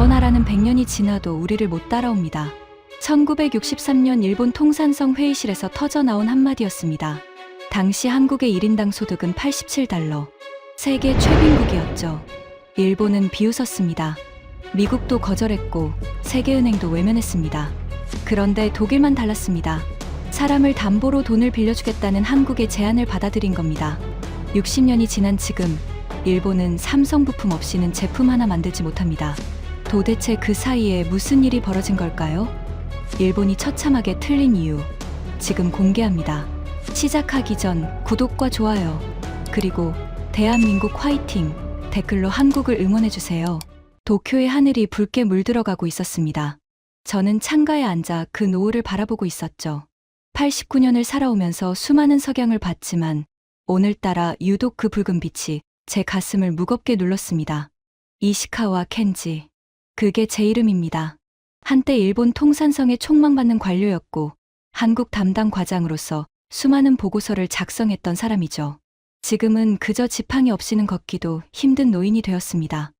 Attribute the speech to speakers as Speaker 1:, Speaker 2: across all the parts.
Speaker 1: 저 나라는 100년이 지나도 우리를 못 따라옵니다. 1963년 일본 통산성 회의실에서 터져나온 한마디였습니다. 당시 한국의 1인당 소득은 87달러. 세계 최빈국이었죠. 일본은 비웃었습니다. 미국도 거절했고 세계은행도 외면했습니다. 그런데 독일만 달랐습니다. 사람을 담보로 돈을 빌려주겠다는 한국의 제안을 받아들인 겁니다. 60년이 지난 지금 일본은 삼성 부품 없이는 제품 하나 만들지 못합니다. 도대체 그 사이에 무슨 일이 벌어진 걸까요? 일본이 처참하게 틀린 이유 지금 공개합니다. 시작하기 전 구독과 좋아요 그리고 대한민국 화이팅 댓글로 한국을 응원해주세요. 도쿄의 하늘이 붉게 물들어가고 있었습니다. 저는 창가에 앉아 그 노을을 바라보고 있었죠. 89년을 살아오면서 수많은 석양을 봤지만 오늘따라 유독 그 붉은 빛이 제 가슴을 무겁게 눌렀습니다. 이시카와 켄지. 그게 제 이름입니다. 한때 일본 통산성에 촉망받는 관료였고 한국 담당 과장으로서 수많은 보고서를 작성했던 사람이죠. 지금은 그저 지팡이 없이는 걷기도 힘든 노인이 되었습니다.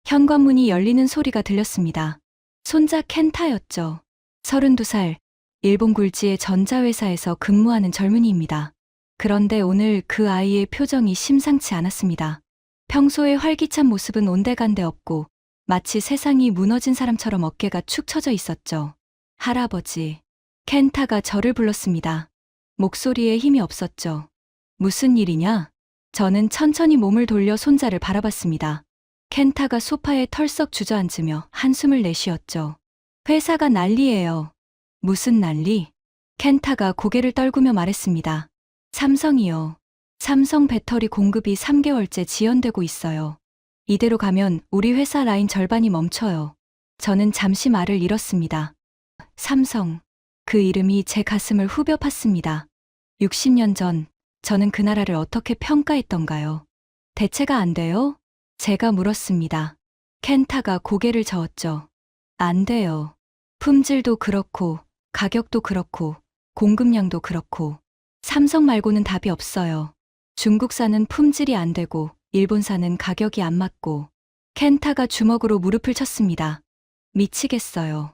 Speaker 1: 현관문이 열리는 소리가 들렸습니다. 손자 켄타였죠. 32살, 일본 굴지의 전자회사에서 근무하는 젊은이입니다. 그런데 오늘 그 아이의 표정이 심상치 않았습니다. 평소의 활기찬 모습은 온데간데 없고 마치 세상이 무너진 사람처럼 어깨가 축 처져 있었죠. 할아버지. 켄타가 저를 불렀습니다. 목소리에 힘이 없었죠. 무슨 일이냐? 저는 천천히 몸을 돌려 손자를 바라봤습니다. 켄타가 소파에 털썩 주저앉으며 한숨을 내쉬었죠. 회사가 난리예요. 무슨 난리? 켄타가 고개를 떨구며 말했습니다. 삼성이요. 삼성 배터리 공급이 3개월째 지연되고 있어요. 이대로 가면 우리 회사 라인 절반이 멈춰요. 저는 잠시 말을 잃었습니다. 삼성. 그 이름이 제 가슴을 후벼 팠습니다. 60년 전 저는 그 나라를 어떻게 평가했던가요? 대체가 안 돼요? 제가 물었습니다. 켄타가 고개를 저었죠. 안 돼요. 품질도 그렇고 가격도 그렇고 공급량도 그렇고 삼성 말고는 답이 없어요. 중국산은 품질이 안 되고 일본산은 가격이 안 맞고. 켄타가 주먹으로 무릎을 쳤습니다. 미치겠어요.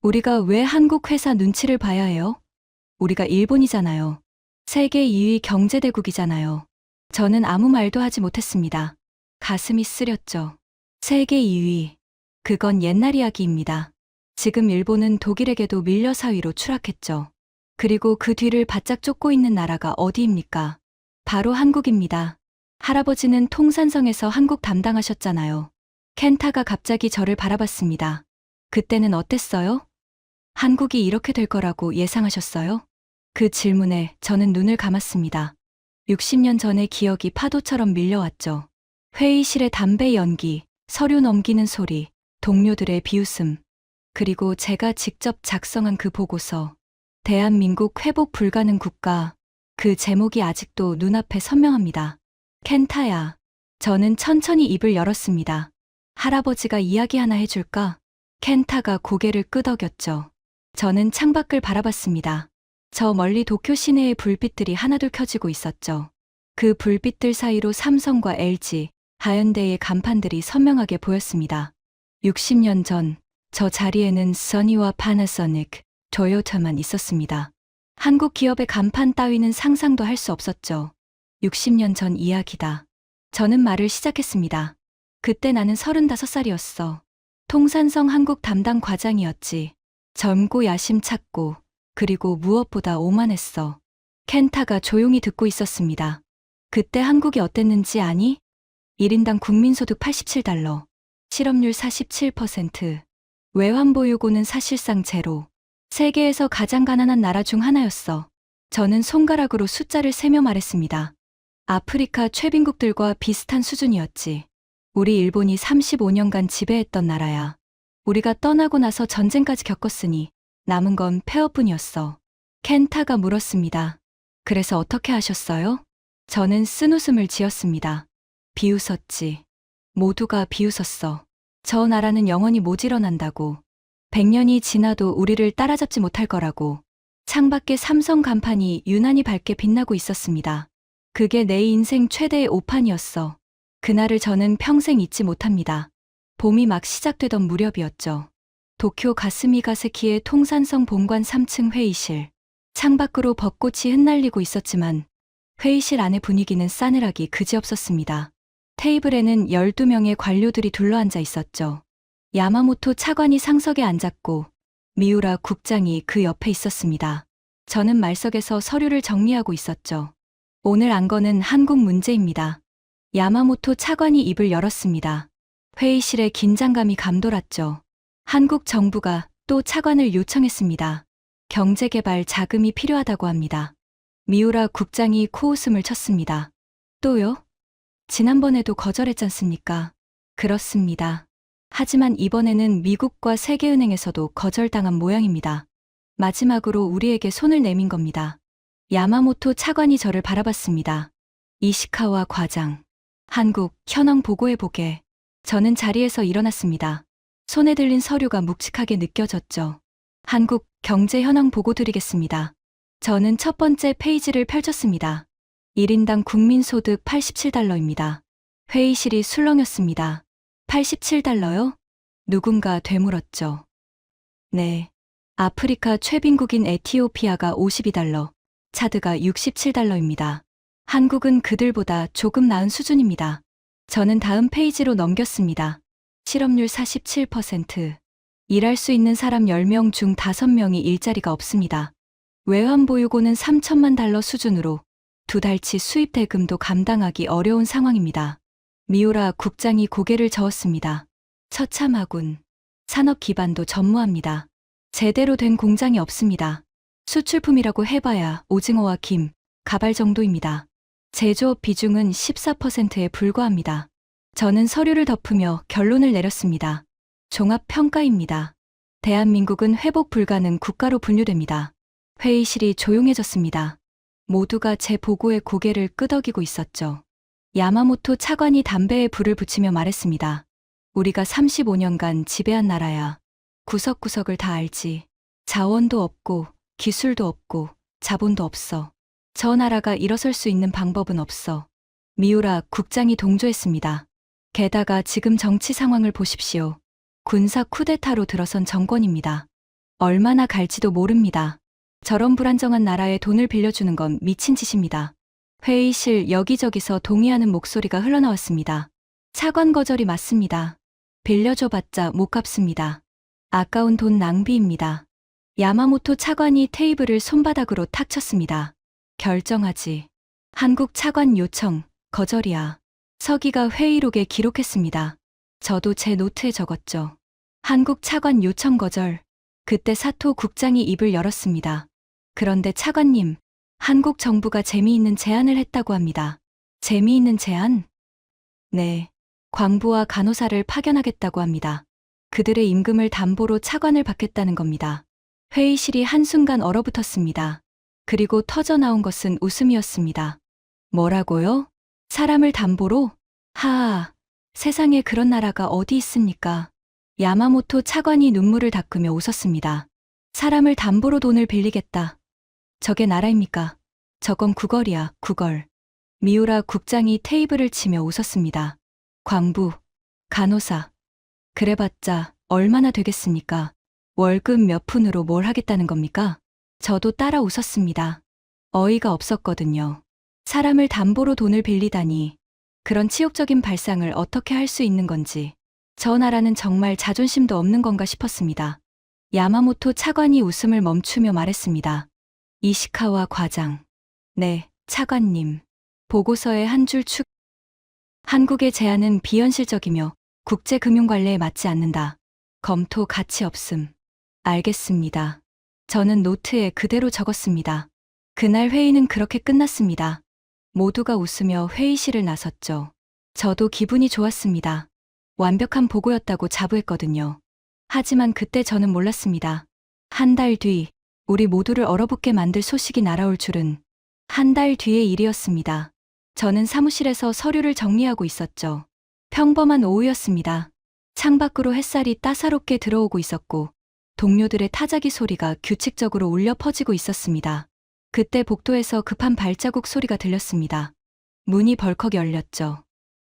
Speaker 1: 우리가 왜 한국 회사 눈치를 봐야 해요? 우리가 일본이잖아요. 세계 2위 경제대국이잖아요. 저는 아무 말도 하지 못했습니다. 가슴이 쓰렸죠. 세계 2위. 그건 옛날 이야기입니다. 지금 일본은 독일에게도 밀려 4위로 추락했죠. 그리고 그 뒤를 바짝 쫓고 있는 나라가 어디입니까? 바로 한국입니다. 할아버지는 통산성에서 한국 담당하셨잖아요. 켄타가 갑자기 저를 바라봤습니다. 그때는 어땠어요? 한국이 이렇게 될 거라고 예상하셨어요? 그 질문에 저는 눈을 감았습니다. 60년 전의 기억이 파도처럼 밀려왔죠. 회의실의 담배 연기, 서류 넘기는 소리, 동료들의 비웃음, 그리고 제가 직접 작성한 그 보고서. 대한민국 회복 불가능 국가. 그 제목이 아직도 눈앞에 선명합니다. 켄타야. 저는 천천히 입을 열었습니다. 할아버지가 이야기 하나 해줄까? 켄타가 고개를 끄덕였죠. 저는 창밖을 바라봤습니다. 저 멀리 도쿄 시내의 불빛들이 하나둘 켜지고 있었죠. 그 불빛들 사이로 삼성과 LG, 하현대의 간판들이 선명하게 보였습니다. 60년 전 저 자리에는 써니와 파나소닉, 토요타만 있었습니다. 한국 기업의 간판 따위는 상상도 할 수 없었죠. 60년 전 이야기다. 저는 말을 시작했습니다. 그때 나는 35살이었어. 통산성 한국 담당 과장이었지. 젊고 야심찼고 그리고 무엇보다 오만했어. 켄타가 조용히 듣고 있었습니다. 그때 한국이 어땠는지 아니? 1인당 국민소득 87달러, 실업률 47%, 외환보유고는 사실상 제로. 세계에서 가장 가난한 나라 중 하나였어. 저는 손가락으로 숫자를 세며 말했습니다. 아프리카 최빈국들과 비슷한 수준이었지. 우리 일본이 35년간 지배했던 나라야. 우리가 떠나고 나서 전쟁까지 겪었으니 남은 건 폐허뿐이었어. 켄타가 물었습니다. 그래서 어떻게 하셨어요? 저는 쓴웃음을 지었습니다. 비웃었지. 모두가 비웃었어. 저 나라는 영원히 못 일어난다고. 100년이 지나도 우리를 따라잡지 못할 거라고. 창밖에 삼성 간판이 유난히 밝게 빛나고 있었습니다. 그게 내 인생 최대의 오판이었어. 그날을 저는 평생 잊지 못합니다. 봄이 막 시작되던 무렵이었죠. 도쿄 가스미가세키의 통산성 본관 3층 회의실. 창밖으로 벚꽃이 흩날리고 있었지만 회의실 안의 분위기는 싸늘하기 그지없었습니다. 테이블에는 12명의 관료들이 둘러앉아 있었죠. 야마모토 차관이 상석에 앉았고 미우라 국장이 그 옆에 있었습니다. 저는 말석에서 서류를 정리하고 있었죠. 오늘 안건은 한국 문제입니다. 야마모토 차관이 입을 열었습니다. 회의실에 긴장감이 감돌았죠. 한국 정부가 또 차관을 요청했습니다. 경제개발 자금이 필요하다고 합니다. 미우라 국장이 코웃음을 쳤습니다. 또요? 지난번에도 거절했잖습니까? 그렇습니다. 하지만 이번에는 미국과 세계은행에서도 거절당한 모양입니다. 마지막으로 우리에게 손을 내민 겁니다. 야마모토 차관이 저를 바라봤습니다. 이시카와 과장. 한국 현황 보고해보게. 저는 자리에서 일어났습니다. 손에 들린 서류가 묵직하게 느껴졌죠. 한국 경제 현황 보고 드리겠습니다. 저는 첫 번째 페이지를 펼쳤습니다. 1인당 국민소득 87달러입니다. 회의실이 술렁였습니다. 87달러요? 누군가 되물었죠. 네. 아프리카 최빈국인 에티오피아가 52달러, 차드가 67달러입니다. 한국은 그들보다 조금 나은 수준입니다. 저는 다음 페이지로 넘겼습니다. 실업률 47%. 일할 수 있는 사람 10명 중 5명이 일자리가 없습니다. 외환보유고는 3천만 달러 수준으로 두 달치 수입 대금도 감당하기 어려운 상황입니다. 미우라 국장이 고개를 저었습니다. 처참하군. 산업 기반도 전무합니다. 제대로 된 공장이 없습니다. 수출품이라고 해봐야 오징어와 김, 가발 정도입니다. 제조업 비중은 14%에 불과합니다. 저는 서류를 덮으며 결론을 내렸습니다. 종합평가입니다. 대한민국은 회복 불가능 국가로 분류됩니다. 회의실이 조용해졌습니다. 모두가 제 보고에 고개를 끄덕이고 있었죠. 야마모토 차관이 담배에 불을 붙이며 말했습니다. 우리가 35년간 지배한 나라야. 구석구석을 다 알지. 자원도 없고 기술도 없고 자본도 없어. 저 나라가 일어설 수 있는 방법은 없어. 미우라 국장이 동조했습니다. 게다가 지금 정치 상황을 보십시오. 군사 쿠데타로 들어선 정권입니다. 얼마나 갈지도 모릅니다. 저런 불안정한 나라에 돈을 빌려주는 건 미친 짓입니다. 회의실 여기저기서 동의하는 목소리가 흘러나왔습니다. 차관 거절이 맞습니다. 빌려줘봤자 못 갚습니다. 아까운 돈 낭비입니다. 야마모토 차관이 테이블을 손바닥으로 탁 쳤습니다. 결정하지. 한국 차관 요청, 거절이야. 서기가 회의록에 기록했습니다. 저도 제 노트에 적었죠. 한국 차관 요청 거절. 그때 사토 국장이 입을 열었습니다. 그런데 차관님, 한국 정부가 재미있는 제안을 했다고 합니다. 재미있는 제안? 네. 광부와 간호사를 파견하겠다고 합니다. 그들의 임금을 담보로 차관을 받겠다는 겁니다. 회의실이 한순간 얼어붙었습니다. 그리고 터져나온 것은 웃음이었습니다. 뭐라고요? 사람을 담보로? 하하, 세상에 그런 나라가 어디 있습니까? 야마모토 차관이 눈물을 닦으며 웃었습니다. 사람을 담보로 돈을 빌리겠다. 저게 나라입니까? 저건 구걸이야, 구걸. 미우라 국장이 테이블을 치며 웃었습니다. 광부, 간호사. 그래봤자 얼마나 되겠습니까? 월급 몇 푼으로 뭘 하겠다는 겁니까? 저도 따라 웃었습니다. 어이가 없었거든요. 사람을 담보로 돈을 빌리다니. 그런 치욕적인 발상을 어떻게 할 수 있는 건지. 저 나라는 정말 자존심도 없는 건가 싶었습니다. 야마모토 차관이 웃음을 멈추며 말했습니다. 이시카와 과장. 네, 차관님. 보고서의 한 줄 축. 한국의 제안은 비현실적이며 국제금융관례에 맞지 않는다. 검토 가치 없음. 알겠습니다. 저는 노트에 그대로 적었습니다. 그날 회의는 그렇게 끝났습니다. 모두가 웃으며 회의실을 나섰죠. 저도 기분이 좋았습니다. 완벽한 보고였다고 자부했거든요. 하지만 그때 저는 몰랐습니다. 한 달 뒤, 우리 모두를 얼어붙게 만들 소식이 날아올 줄은. 한 달 뒤의 일이었습니다. 저는 사무실에서 서류를 정리하고 있었죠. 평범한 오후였습니다. 창밖으로 햇살이 따사롭게 들어오고 있었고 동료들의 타자기 소리가 규칙적으로 울려 퍼지고 있었습니다. 그때 복도에서 급한 발자국 소리가 들렸습니다. 문이 벌컥 열렸죠.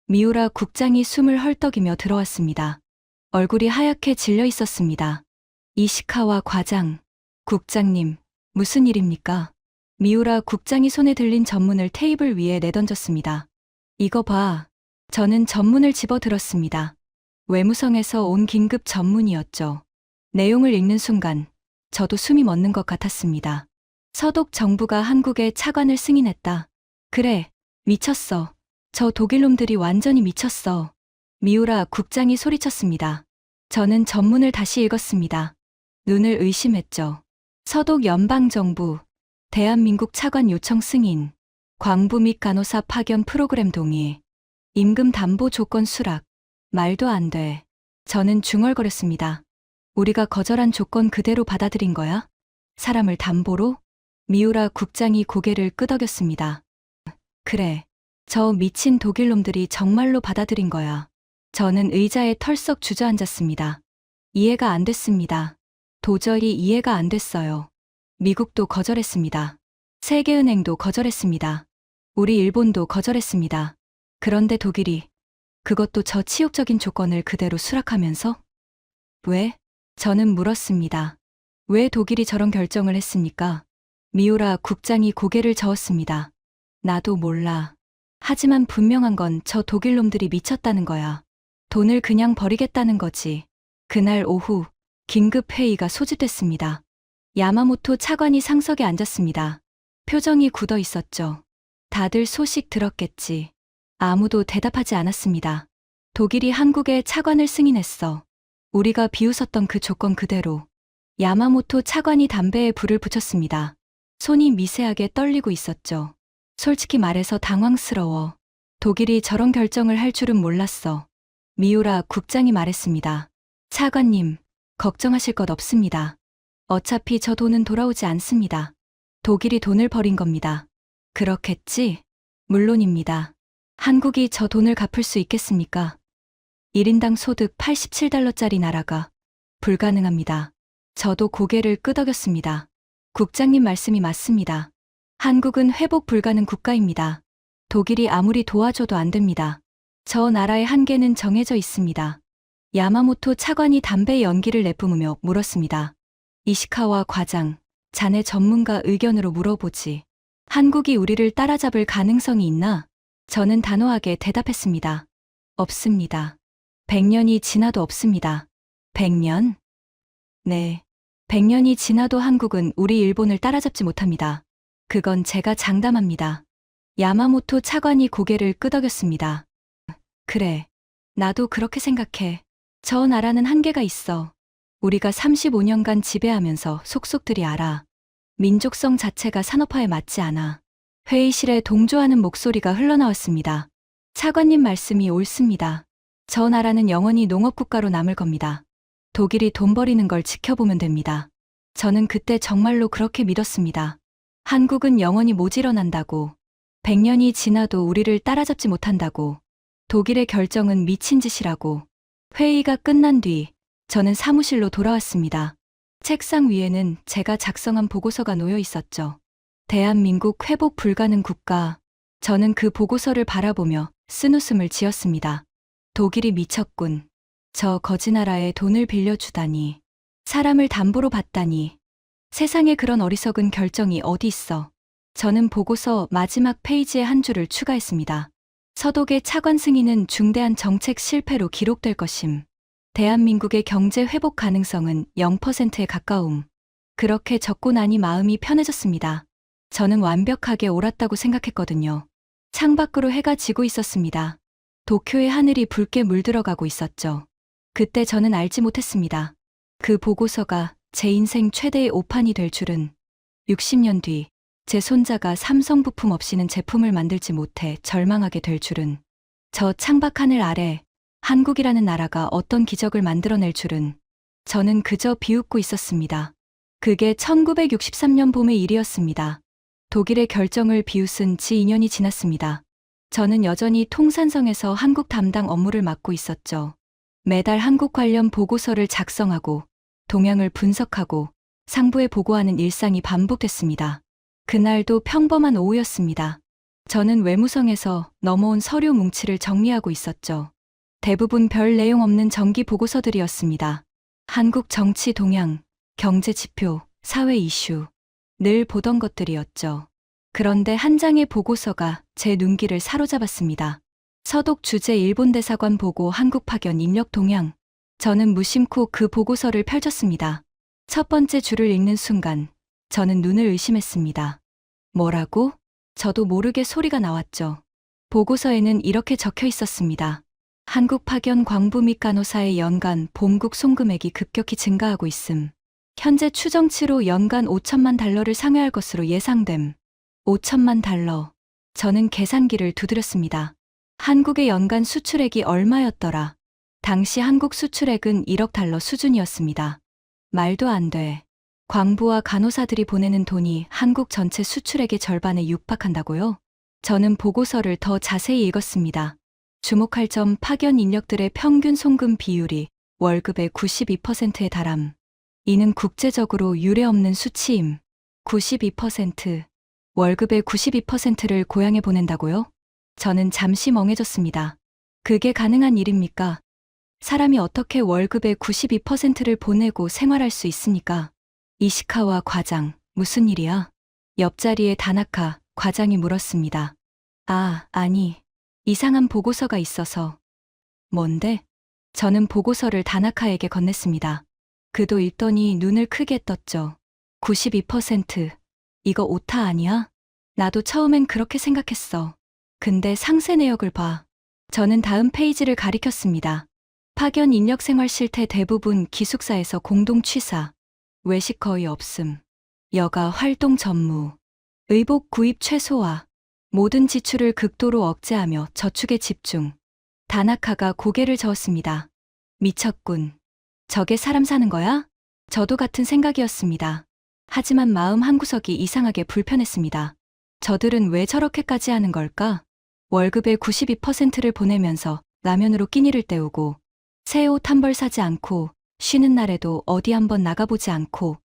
Speaker 1: 미우라 국장이 숨을 헐떡이며 들어왔습니다. 얼굴이 하얗게 질려 있었습니다. 이시카와 과장, 국장님, 무슨 일입니까? 미우라 국장이 손에 들린 전문을 테이블 위에 내던졌습니다. 이거 봐. 저는 전문을 집어들었습니다. 외무성에서 온 긴급 전문이었죠. 내용을 읽는 순간 저도 숨이 멎는 것 같았습니다. 서독 정부가 한국에 차관을 승인했다. 그래, 미쳤어. 저 독일놈들이 완전히 미쳤어. 미우라 국장이 소리쳤습니다. 저는 전문을 다시 읽었습니다. 눈을 의심했죠. 서독 연방정부, 대한민국 차관 요청 승인, 광부 및 간호사 파견 프로그램 동의, 임금 담보 조건 수락, 말도 안 돼. 저는 중얼거렸습니다. 우리가 거절한 조건 그대로 받아들인 거야? 사람을 담보로? 미우라 국장이 고개를 끄덕였습니다. 그래. 저 미친 독일놈들이 정말로 받아들인 거야. 저는 의자에 털썩 주저앉았습니다. 이해가 안 됐습니다. 도저히 이해가 안 됐어요. 미국도 거절했습니다. 세계은행도 거절했습니다. 우리 일본도 거절했습니다. 그런데 독일이 그것도 저 치욕적인 조건을 그대로 수락하면서? 왜? 저는 물었습니다. 왜 독일이 저런 결정을 했습니까? 미우라 국장이 고개를 저었습니다. 나도 몰라. 하지만 분명한 건 저 독일놈들이 미쳤다는 거야. 돈을 그냥 버리겠다는 거지. 그날 오후 긴급 회의가 소집됐습니다. 야마모토 차관이 상석에 앉았습니다. 표정이 굳어 있었죠. 다들 소식 들었겠지. 아무도 대답하지 않았습니다. 독일이 한국에 차관을 승인했어. 우리가 비웃었던 그 조건 그대로. 야마모토 차관이 담배에 불을 붙였습니다. 손이 미세하게 떨리고 있었죠. 솔직히 말해서 당황스러워. 독일이 저런 결정을 할 줄은 몰랐어. 미우라 국장이 말했습니다. 차관님, 걱정하실 것 없습니다. 어차피 저 돈은 돌아오지 않습니다. 독일이 돈을 버린 겁니다. 그렇겠지? 물론입니다. 한국이 저 돈을 갚을 수 있겠습니까? 1인당 소득 87달러짜리 나라가 불가능합니다. 저도 고개를 끄덕였습니다. 국장님 말씀이 맞습니다. 한국은 회복 불가능 국가입니다. 독일이 아무리 도와줘도 안 됩니다. 저 나라의 한계는 정해져 있습니다. 야마모토 차관이 담배 연기를 내뿜으며 물었습니다. 이시카와 과장, 자네 전문가 의견으로 물어보지. 한국이 우리를 따라잡을 가능성이 있나? 저는 단호하게 대답했습니다. 없습니다. 100년이 지나도 없습니다. 100년? 네. 100년이 지나도 한국은 우리 일본을 따라잡지 못합니다. 그건 제가 장담합니다. 야마모토 차관이 고개를 끄덕였습니다. 그래. 나도 그렇게 생각해. 저 나라는 한계가 있어. 우리가 35년간 지배하면서 속속들이 알아. 민족성 자체가 산업화에 맞지 않아. 회의실에 동조하는 목소리가 흘러나왔습니다. 차관님 말씀이 옳습니다. 저 나라는 영원히 농업국가로 남을 겁니다. 독일이 돈 버리는 걸 지켜보면 됩니다. 저는 그때 정말로 그렇게 믿었습니다. 한국은 영원히 못 일어난다고. 100년이 지나도 우리를 따라잡지 못한다고. 독일의 결정은 미친 짓이라고. 회의가 끝난 뒤 저는 사무실로 돌아왔습니다. 책상 위에는 제가 작성한 보고서가 놓여 있었죠. 대한민국 회복 불가능 국가. 저는 그 보고서를 바라보며 쓴웃음을 지었습니다. 독일이 미쳤군. 저 거지나라에 돈을 빌려주다니. 사람을 담보로 받다니. 세상에 그런 어리석은 결정이 어디 있어. 저는 보고서 마지막 페이지에 한 줄을 추가했습니다. 서독의 차관 승인은 중대한 정책 실패로 기록될 것임. 대한민국의 경제 회복 가능성은 0%에 가까움. 그렇게 적고 나니 마음이 편해졌습니다. 저는 완벽하게 옳았다고 생각했거든요. 창밖으로 해가 지고 있었습니다. 도쿄의 하늘이 붉게 물들어가고 있었죠. 그때 저는 알지 못했습니다. 그 보고서가 제 인생 최대의 오판이 될 줄은. 60년 뒤 제 손자가 삼성 부품 없이는 제품을 만들지 못해 절망하게 될 줄은. 저 창밖 하늘 아래 한국이라는 나라가 어떤 기적을 만들어낼 줄은. 저는 그저 비웃고 있었습니다. 그게 1963년 봄의 일이었습니다. 독일의 결정을 비웃은 지 2년이 지났습니다. 저는 여전히 통산성에서 한국 담당 업무를 맡고 있었죠. 매달 한국 관련 보고서를 작성하고 동향을 분석하고 상부에 보고하는 일상이 반복됐습니다. 그날도 평범한 오후였습니다. 저는 외무성에서 넘어온 서류 뭉치를 정리하고 있었죠. 대부분 별 내용 없는 정기 보고서들이었습니다. 한국 정치 동향, 경제 지표, 사회 이슈. 늘 보던 것들이었죠. 그런데 한 장의 보고서가 제 눈길을 사로잡았습니다. 서독 주재 일본 대사관 보고 한국 파견 인력 동향. 저는 무심코 그 보고서를 펼쳤습니다. 첫 번째 줄을 읽는 순간 저는 눈을 의심했습니다. 뭐라고? 저도 모르게 소리가 나왔죠. 보고서에는 이렇게 적혀 있었습니다. 한국 파견 광부 및 간호사의 연간 본국 송금액이 급격히 증가하고 있음. 현재 추정치로 연간 5천만 달러를 상회할 것으로 예상됨. 5천만 달러. 저는 계산기를 두드렸습니다. 한국의 연간 수출액이 얼마였더라? 당시 한국 수출액은 1억 달러 수준이었습니다. 말도 안 돼. 광부와 간호사들이 보내는 돈이 한국 전체 수출액의 절반에 육박한다고요? 저는 보고서를 더 자세히 읽었습니다. 주목할 점 파견 인력들의 평균 송금 비율이 월급의 92%에 달함. 이는 국제적으로 유례없는 수치임. 92%. 월급의 92%를 고향에 보낸다고요? 저는 잠시 멍해졌습니다. 그게 가능한 일입니까? 사람이 어떻게 월급의 92%를 보내고 생활할 수 있습니까? 이시카와 과장, 무슨 일이야? 옆자리에 다나카 과장이 물었습니다. 아니. 이상한 보고서가 있어서. 뭔데? 저는 보고서를 다나카에게 건넸습니다. 그도 읽더니 눈을 크게 떴죠. 92%. 이거 오타 아니야? 나도 처음엔 그렇게 생각했어. 근데 상세 내역을 봐. 저는 다음 페이지를 가리켰습니다. 파견 인력 생활 실태 대부분 기숙사에서 공동 취사. 외식 거의 없음. 여가 활동 전무. 의복 구입 최소화. 모든 지출을 극도로 억제하며 저축에 집중. 다나카가 고개를 저었습니다. 미쳤군. 저게 사람 사는 거야? 저도 같은 생각이었습니다. 하지만 마음 한구석이 이상하게 불편했습니다. 저들은 왜 저렇게까지 하는 걸까? 월급의 92%를 보내면서 라면으로 끼니를 때우고 새 옷 한 벌 사지 않고 쉬는 날에도 어디 한번 나가보지 않고.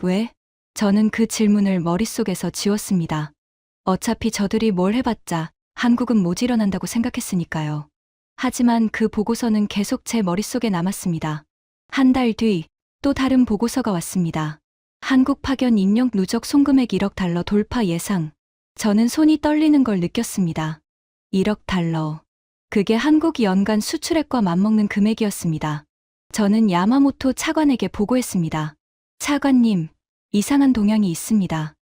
Speaker 1: 왜? 저는 그 질문을 머릿속에서 지웠습니다. 어차피 저들이 뭘 해봤자 한국은 못 일어난다고 생각했으니까요. 하지만 그 보고서는 계속 제 머릿속에 남았습니다. 한 달 뒤 또 다른 보고서가 왔습니다. 한국 파견 인력 누적 송금액 1억 달러 돌파 예상. 저는 손이 떨리는 걸 느꼈습니다. 1억 달러. 그게 한국 연간 수출액과 맞먹는 금액이었습니다. 저는 야마모토 차관에게 보고했습니다. 차관님, 이상한 동향이 있습니다.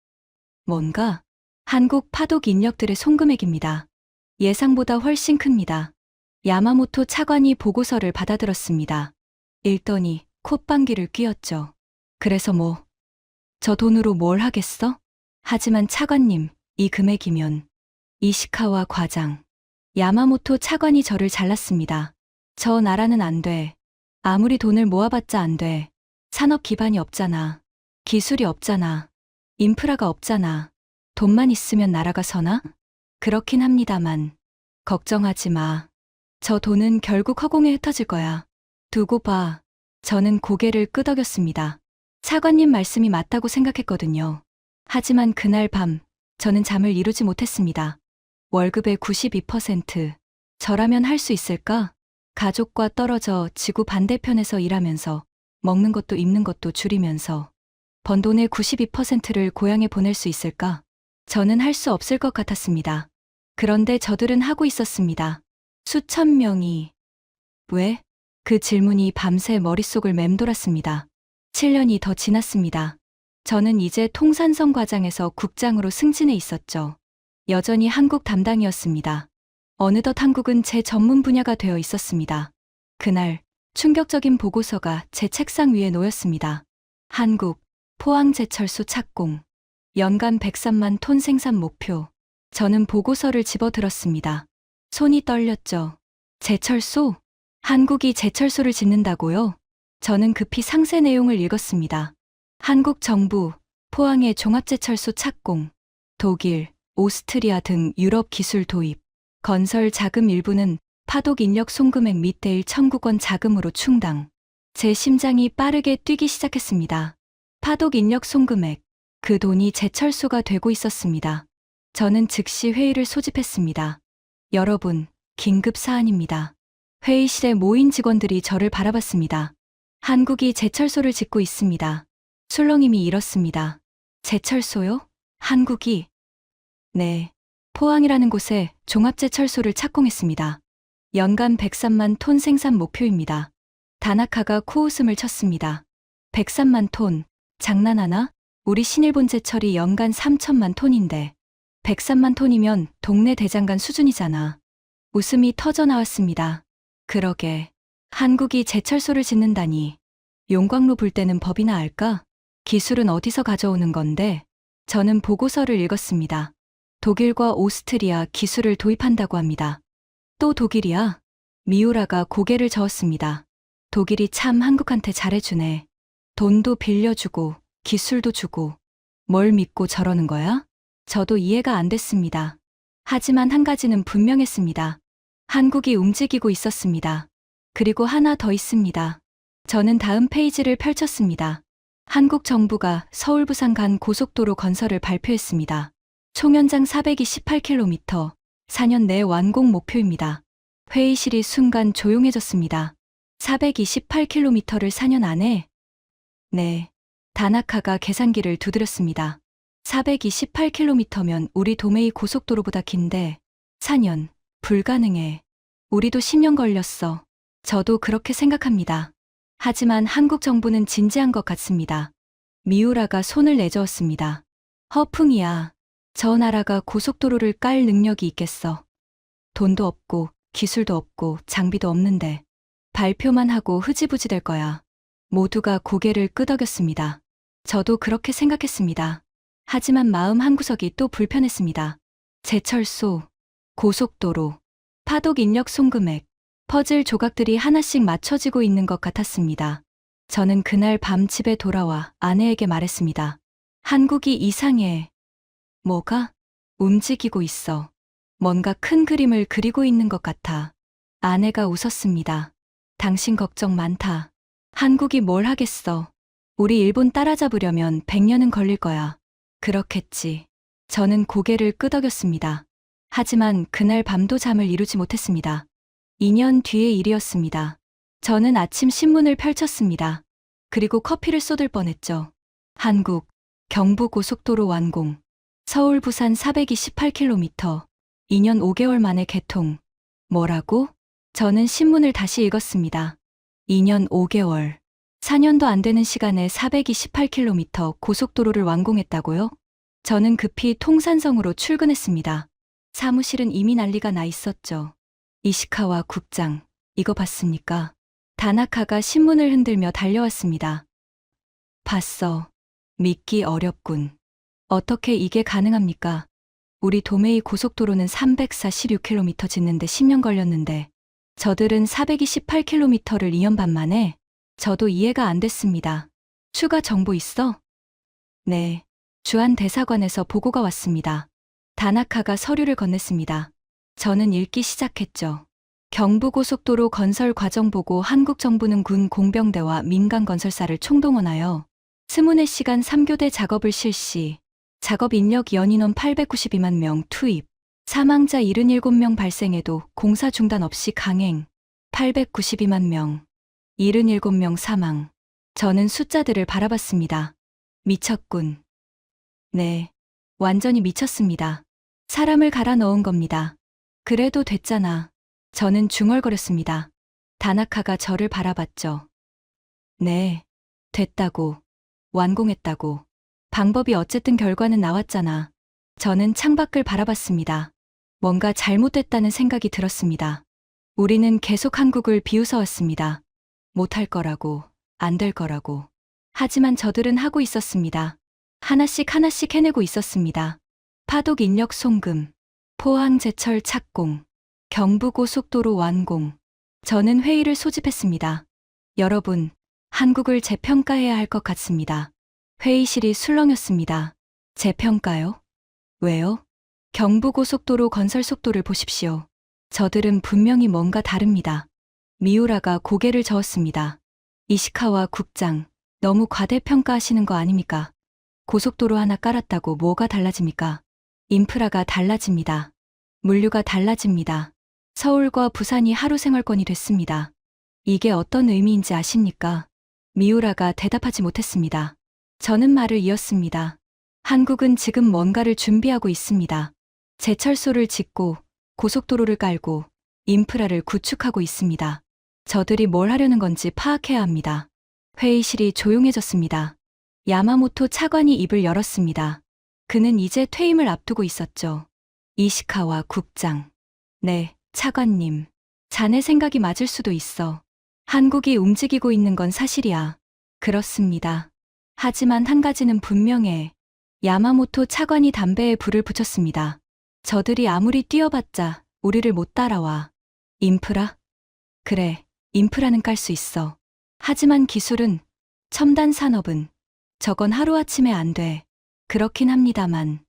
Speaker 1: 뭔가? 한국 파독 인력들의 송금액입니다. 예상보다 훨씬 큽니다. 야마모토 차관이 보고서를 받아들었습니다. 읽더니 콧방귀를 뀌었죠. 그래서 뭐? 저 돈으로 뭘 하겠어? 하지만 차관님, 이 금액이면. 이시카와 과장. 야마모토 차관이 저를 잘랐습니다. 저 나라는 안 돼. 아무리 돈을 모아봤자 안 돼. 산업 기반이 없잖아. 기술이 없잖아. 인프라가 없잖아. 돈만 있으면 나라가 서나? 그렇긴 합니다만. 걱정하지 마. 저 돈은 결국 허공에 흩어질 거야. 두고 봐. 저는 고개를 끄덕였습니다. 차관님 말씀이 맞다고 생각했거든요. 하지만 그날 밤, 저는 잠을 이루지 못했습니다. 월급의 92%. 저라면 할 수 있을까? 가족과 떨어져 지구 반대편에서 일하면서 먹는 것도 입는 것도 줄이면서 번 돈의 92%를 고향에 보낼 수 있을까? 저는 할 수 없을 것 같았습니다. 그런데 저들은 하고 있었습니다. 수천 명이. 왜? 그 질문이 밤새 머릿속을 맴돌았습니다. 7년이 더 지났습니다. 저는 이제 통산성 과장에서 국장으로 승진해 있었죠. 여전히 한국 담당이었습니다. 어느덧 한국은 제 전문 분야가 되어 있었습니다. 그날 충격적인 보고서가 제 책상 위에 놓였습니다. 한국, 포항제철소 착공. 연간 103만 톤 생산 목표. 저는 보고서를 집어들었습니다. 손이 떨렸죠. 제철소? 한국이 제철소를 짓는다고요? 저는 급히 상세 내용을 읽었습니다. 한국 정부, 포항의 종합제철소 착공. 독일, 오스트리아 등 유럽 기술 도입. 건설 자금 일부는 파독 인력 송금액 및 대일 청구권 자금으로 충당. 제 심장이 빠르게 뛰기 시작했습니다. 파독 인력 송금액. 그 돈이 제철소가 되고 있었습니다. 저는 즉시 회의를 소집했습니다. 여러분, 긴급 사안입니다. 회의실에 모인 직원들이 저를 바라봤습니다. 한국이 제철소를 짓고 있습니다. 술렁임이 일었습니다. 제철소요? 한국이? 네. 포항이라는 곳에 종합제철소를 착공했습니다. 연간 103만 톤 생산 목표입니다. 다나카가 코웃음을 쳤습니다. 103만 톤, 장난하나? 우리 신일본제철이 연간 3천만 톤인데 103만 톤이면 동네 대장간 수준이잖아. 웃음이 터져 나왔습니다. 그러게. 한국이 제철소를 짓는다니. 용광로 불 때는 법이나 알까? 기술은 어디서 가져오는 건데? 저는 보고서를 읽었습니다. 독일과 오스트리아 기술을 도입한다고 합니다. 또 독일이야? 미우라가 고개를 저었습니다. 독일이 참 한국한테 잘해주네. 돈도 빌려주고 기술도 주고. 뭘 믿고 저러는 거야? 저도 이해가 안 됐습니다. 하지만 한 가지는 분명했습니다. 한국이 움직이고 있었습니다. 그리고 하나 더 있습니다. 저는 다음 페이지를 펼쳤습니다. 한국 정부가 서울 부산 간 고속도로 건설을 발표했습니다. 총연장 428km, 4년 내 완공 목표입니다. 회의실이 순간 조용해졌습니다. 428km를 4년 안에? 네. 다나카가 계산기를 두드렸습니다. 428km면 우리 도메이 고속도로보다 긴데 4년, 불가능해. 우리도 10년 걸렸어. 저도 그렇게 생각합니다. 하지만 한국 정부는 진지한 것 같습니다. 미우라가 손을 내저었습니다. 허풍이야. 저 나라가 고속도로를 깔 능력이 있겠어. 돈도 없고 기술도 없고 장비도 없는데 발표만 하고 흐지부지 될 거야. 모두가 고개를 끄덕였습니다. 저도 그렇게 생각했습니다. 하지만 마음 한구석이 또 불편했습니다. 제철소, 고속도로, 파독 인력 송금액, 퍼즐 조각들이 하나씩 맞춰지고 있는 것 같았습니다. 저는 그날 밤 집에 돌아와 아내에게 말했습니다. 한국이 이상해. 뭐가? 움직이고 있어. 뭔가 큰 그림을 그리고 있는 것 같아. 아내가 웃었습니다. 당신 걱정 많다. 한국이 뭘 하겠어. 우리 일본 따라잡으려면 100년은 걸릴 거야. 그렇겠지. 저는 고개를 끄덕였습니다. 하지만 그날 밤도 잠을 이루지 못했습니다. 2년 뒤의 일이었습니다. 저는 아침 신문을 펼쳤습니다. 그리고 커피를 쏟을 뻔했죠. 한국, 경부고속도로 완공. 서울 부산 428km. 2년 5개월 만에 개통. 뭐라고? 저는 신문을 다시 읽었습니다. 2년 5개월. 4년도 안 되는 시간에 428km 고속도로를 완공했다고요? 저는 급히 통산성으로 출근했습니다. 사무실은 이미 난리가 나 있었죠. 이시카와 국장, 이거 봤습니까? 다나카가 신문을 흔들며 달려왔습니다. 봤어. 믿기 어렵군. 어떻게 이게 가능합니까? 우리 도메이 고속도로는 346km 짓는데 10년 걸렸는데 저들은 428km를 2년 반 만에. 저도 이해가 안 됐습니다. 추가 정보 있어? 네. 주한 대사관에서 보고가 왔습니다. 다나카가 서류를 건넸습니다. 저는 읽기 시작했죠. 경부고속도로 건설 과정 보고 한국 정부는 군 공병대와 민간 건설사를 총동원하여 24시간 3교대 작업을 실시. 작업 인력 연인원 892만 명 투입. 사망자 77명 발생해도 공사 중단 없이 강행. 892만 명. 77명 사망. 저는 숫자들을 바라봤습니다. 미쳤군. 네. 완전히 미쳤습니다. 사람을 갈아 넣은 겁니다. 그래도 됐잖아. 저는 중얼거렸습니다. 다나카가 저를 바라봤죠. 네. 됐다고. 완공했다고. 방법이 어쨌든 결과는 나왔잖아. 저는 창밖을 바라봤습니다. 뭔가 잘못됐다는 생각이 들었습니다. 우리는 계속 한국을 비웃어왔습니다. 못할 거라고, 안 될 거라고. 하지만 저들은 하고 있었습니다. 하나씩 하나씩 해내고 있었습니다. 파독 인력 송금, 포항 제철 착공, 경부고속도로 완공. 저는 회의를 소집했습니다. 여러분, 한국을 재평가해야 할 것 같습니다. 회의실이 술렁였습니다. 재평가요? 왜요? 경부고속도로 건설 속도를 보십시오. 저들은 분명히 뭔가 다릅니다. 미우라가 고개를 저었습니다. 이시카와 국장, 너무 과대평가하시는 거 아닙니까? 고속도로 하나 깔았다고 뭐가 달라집니까? 인프라가 달라집니다. 물류가 달라집니다. 서울과 부산이 하루 생활권이 됐습니다. 이게 어떤 의미인지 아십니까? 미우라가 대답하지 못했습니다. 저는 말을 이었습니다. 한국은 지금 뭔가를 준비하고 있습니다. 제철소를 짓고 고속도로를 깔고 인프라를 구축하고 있습니다. 저들이 뭘 하려는 건지 파악해야 합니다. 회의실이 조용해졌습니다. 야마모토 차관이 입을 열었습니다. 그는 이제 퇴임을 앞두고 있었죠. 이시카와 국장. 네, 차관님. 자네 생각이 맞을 수도 있어. 한국이 움직이고 있는 건 사실이야. 그렇습니다. 하지만 한 가지는 분명해. 야마모토 차관이 담배에 불을 붙였습니다. 저들이 아무리 뛰어봤자 우리를 못 따라와. 인프라? 그래, 인프라는 깔 수 있어. 하지만 기술은, 첨단 산업은, 저건 하루아침에 안 돼. 그렇긴 합니다만.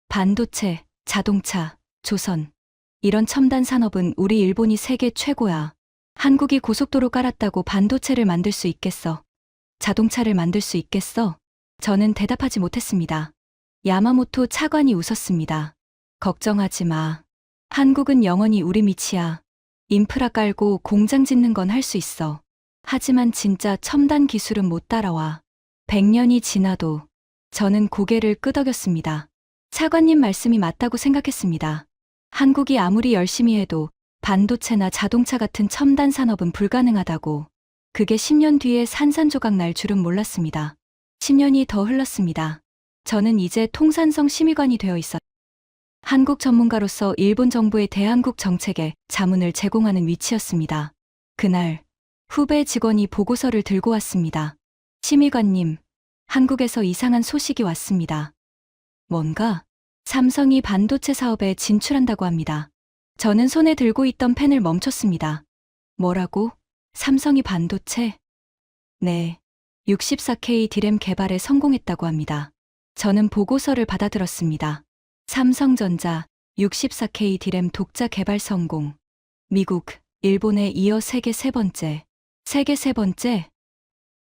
Speaker 1: 반도체, 자동차, 조선. 이런 첨단 산업은 우리 일본이 세계 최고야. 한국이 고속도로 깔았다고 반도체를 만들 수 있겠어? 자동차를 만들 수 있겠어? 저는 대답하지 못했습니다. 야마모토 차관이 웃었습니다. 걱정하지 마. 한국은 영원히 우리 밑이야. 인프라 깔고 공장 짓는 건 할 수 있어. 하지만 진짜 첨단 기술은 못 따라와. 100년이 지나도. 저는 고개를 끄덕였습니다. 차관님 말씀이 맞다고 생각했습니다. 한국이 아무리 열심히 해도 반도체나 자동차 같은 첨단 산업은 불가능하다고. 그게 10년 뒤에 산산조각 날 줄은 몰랐습니다. 10년이 더 흘렀습니다. 저는 이제 통산성 심의관이 되어 있었. 한국 전문가로서 일본 정부의 대한국 정책에 자문을 제공하는 위치였습니다. 그날 후배 직원이 보고서를 들고 왔습니다. 심의관님, 한국에서 이상한 소식이 왔습니다. 뭔가? 삼성이 반도체 사업에 진출한다고 합니다. 저는 손에 들고 있던 펜을 멈췄습니다. 뭐라고? 삼성이 반도체? 네, 64K 디램 개발에 성공했다고 합니다. 저는 보고서를 받아들었습니다. 삼성전자 64K 디램 독자 개발 성공. 미국, 일본에 이어 세계 세 번째. 세계 세 번째?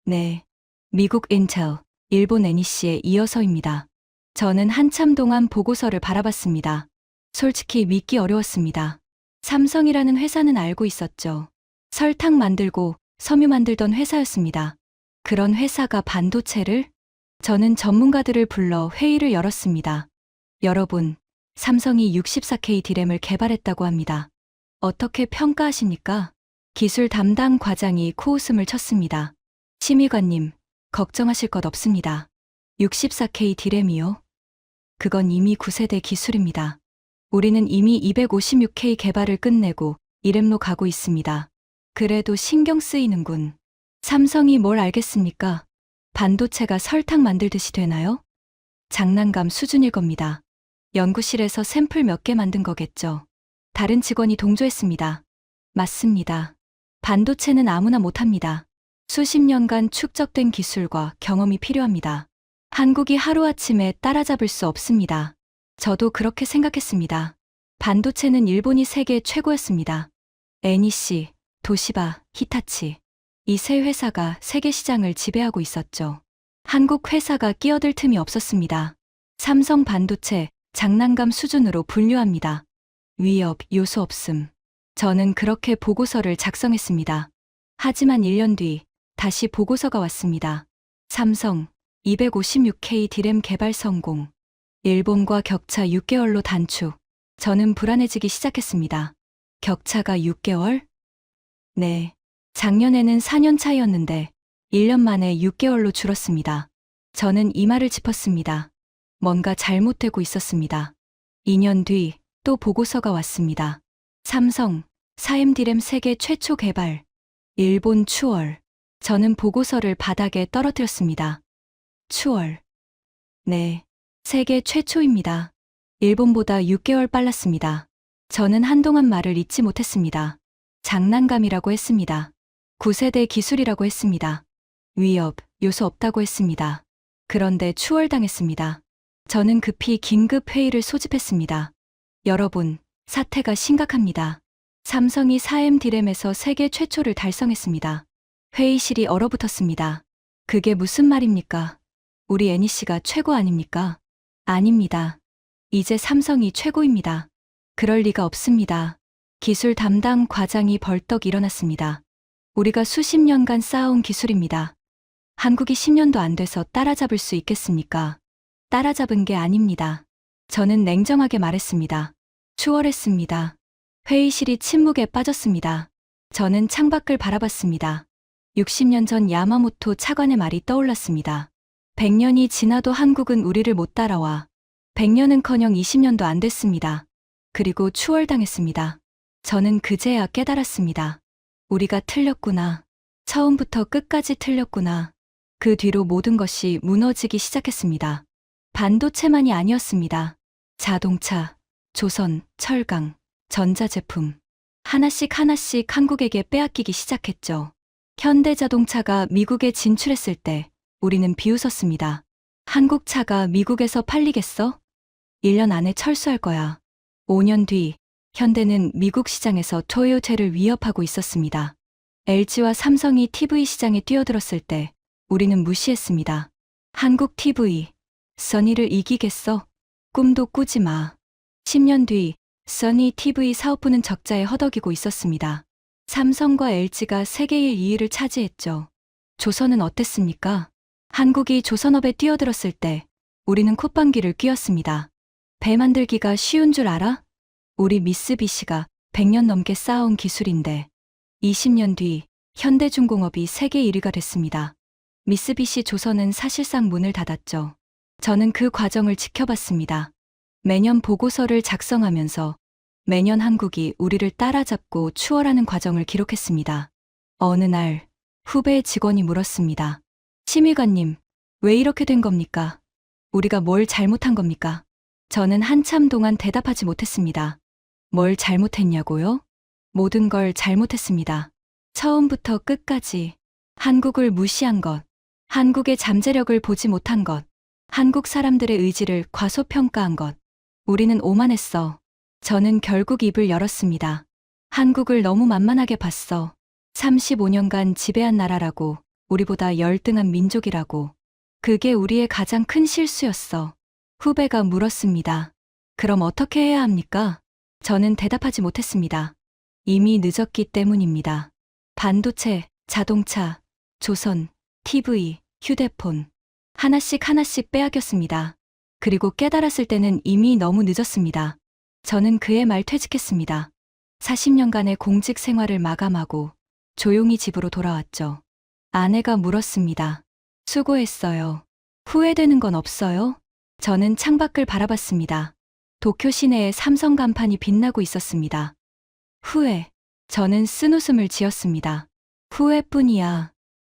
Speaker 1: 네, 미국 인텔, 일본 NEC에 이어서입니다. 저는 한참 동안 보고서를 바라봤습니다. 솔직히 믿기 어려웠습니다. 삼성이라는 회사는 알고 있었죠. 설탕 만들고 섬유 만들던 회사였습니다. 그런 회사가 반도체를? 저는 전문가들을 불러 회의를 열었습니다. 여러분, 삼성이 64K 디램을 개발했다고 합니다. 어떻게 평가하십니까? 기술 담당 과장이 코웃음을 쳤습니다. 심의관님, 걱정하실 것 없습니다. 64K 디램이요? 그건 이미 9세대 기술입니다. 우리는 이미 256K 개발을 끝내고 이램로 가고 있습니다. 그래도 신경 쓰이는군. 삼성이 뭘 알겠습니까? 반도체가 설탕 만들듯이 되나요? 장난감 수준일 겁니다. 연구실에서 샘플 몇 개 만든 거겠죠. 다른 직원이 동조했습니다. 맞습니다. 반도체는 아무나 못합니다. 수십 년간 축적된 기술과 경험이 필요합니다. 한국이 하루아침에 따라잡을 수 없습니다. 저도 그렇게 생각했습니다. 반도체는 일본이 세계 최고였습니다. NEC, 도시바, 히타치. 이 세 회사가 세계 시장을 지배하고 있었죠. 한국 회사가 끼어들 틈이 없었습니다. 삼성 반도체, 장난감 수준으로 분류합니다. 위협, 요소 없음. 저는 그렇게 보고서를 작성했습니다. 하지만 1년 뒤 다시 보고서가 왔습니다. 삼성, 256K 디램 개발 성공. 일본과 격차 6개월로 단축. 저는 불안해지기 시작했습니다. 격차가 6개월? 네. 작년에는 4년 차이였는데 1년 만에 6개월로 줄었습니다. 저는 이 말을 짚었습니다. 뭔가 잘못되고 있었습니다. 2년 뒤 또 보고서가 왔습니다. 삼성, 4M 디램 세계 최초 개발. 일본 추월. 저는 보고서를 바닥에 떨어뜨렸습니다. 추월. 네, 세계 최초입니다. 일본보다 6개월 빨랐습니다. 저는 한동안 말을 잇지 못했습니다. 장난감이라고 했습니다. 9세대 기술이라고 했습니다. 위협, 요소 없다고 했습니다. 그런데 추월당했습니다. 저는 급히 긴급 회의를 소집했습니다. 여러분, 사태가 심각합니다. 삼성이 4M 디램에서 세계 최초를 달성했습니다. 회의실이 얼어붙었습니다. 그게 무슨 말입니까? 우리 NEC가 최고 아닙니까? 아닙니다. 이제 삼성이 최고입니다. 그럴 리가 없습니다. 기술 담당 과장이 벌떡 일어났습니다. 우리가 수십 년간 쌓아온 기술입니다. 한국이 10년도 안 돼서 따라잡을 수 있겠습니까? 따라잡은 게 아닙니다. 저는 냉정하게 말했습니다. 추월했습니다. 회의실이 침묵에 빠졌습니다. 저는 창밖을 바라봤습니다. 60년 전 야마모토 차관의 말이 떠올랐습니다. 100년이 지나도 한국은 우리를 못 따라와. 100년은커녕 20년도 안 됐습니다. 그리고 추월당했습니다. 저는 그제야 깨달았습니다. 우리가 틀렸구나. 처음부터 끝까지 틀렸구나. 그 뒤로 모든 것이 무너지기 시작했습니다. 반도체만이 아니었습니다. 자동차, 조선, 철강, 전자제품. 하나씩 하나씩 한국에게 빼앗기기 시작했죠. 현대자동차가 미국에 진출했을 때 우리는 비웃었습니다. 한국 차가 미국에서 팔리겠어? 1년 안에 철수할 거야. 5년 뒤 현대는 미국 시장에서 토요타를 위협하고 있었습니다. LG와 삼성이 TV 시장에 뛰어들었을 때 우리는 무시했습니다. 한국 TV, 써니를 이기겠어? 꿈도 꾸지 마. 10년 뒤 써니 TV 사업부는 적자에 허덕이고 있었습니다. 삼성과 LG가 세계 1, 2위를 차지했죠. 조선은 어땠습니까? 한국이 조선업에 뛰어들었을 때 우리는 콧방귀를 뀌었습니다. 배 만들기가 쉬운 줄 알아? 우리 미쓰비시가 100년 넘게 쌓아온 기술인데 20년 뒤 현대중공업이 세계 1위가 됐습니다. 미쓰비시 조선은 사실상 문을 닫았죠. 저는 그 과정을 지켜봤습니다. 매년 보고서를 작성하면서 매년 한국이 우리를 따라잡고 추월하는 과정을 기록했습니다. 어느 날 후배 직원이 물었습니다. 심의관님, 왜 이렇게 된 겁니까? 우리가 뭘 잘못한 겁니까? 저는 한참 동안 대답하지 못했습니다. 뭘 잘못했냐고요? 모든 걸 잘못했습니다. 처음부터 끝까지 한국을 무시한 것, 한국의 잠재력을 보지 못한 것, 한국 사람들의 의지를 과소평가한 것. 우리는 오만했어. 저는 결국 입을 열었습니다. 한국을 너무 만만하게 봤어. 35년간 지배한 나라라고, 우리보다 열등한 민족이라고. 그게 우리의 가장 큰 실수였어. 후배가 물었습니다. 그럼 어떻게 해야 합니까? 저는 대답하지 못했습니다. 이미 늦었기 때문입니다. 반도체, 자동차, 조선, TV, 휴대폰. 하나씩 하나씩 빼앗겼습니다. 그리고 깨달았을 때는 이미 너무 늦었습니다. 저는 그의 말 퇴직했습니다. 40년간의 공직 생활을 마감하고 조용히 집으로 돌아왔죠. 아내가 물었습니다. 수고했어요. 후회되는 건 없어요? 저는 창밖을 바라봤습니다. 도쿄 시내에 삼성 간판이 빛나고 있었습니다. 후회. 저는 쓴웃음을 지었습니다. 후회뿐이야.